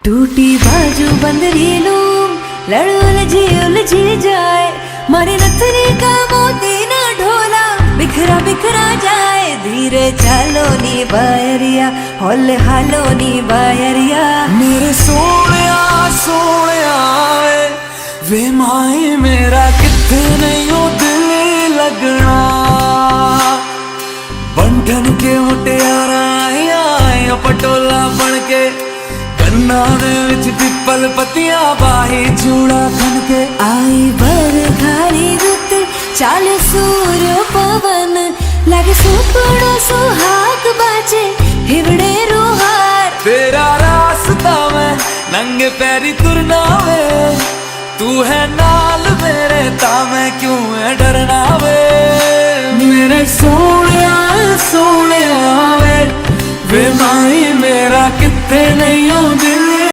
टूटी बाजू बंदरी लूम लड़ उलझी जाए, मारे नथनी का मोती ना ढोला बिखरा बिखरा जाए। धीरे चालो नी बायरिया, हौले हालो नी बायरिया। मेरे सोनिया सोनिया वे माई मेरा किथे नहीं हो दिल लगना। बंधन के मुटियारा आया पटोला बन के, कन्ना दे विच पिपल पतिया बाही चूड़ा खन के। आई बरखारी रुत चाले सूर्य पवन, लगे सुपड़ो सुहाग बाजे हिवड़े रुहार। तेरा रास्ता मैं नंगे पैरी तुरना वे, तू है नाल मेरे ता मैं क्यों है डरना वे। मेरे सोनिया सोनिया वे माई मेरा किथे नहीं होंदी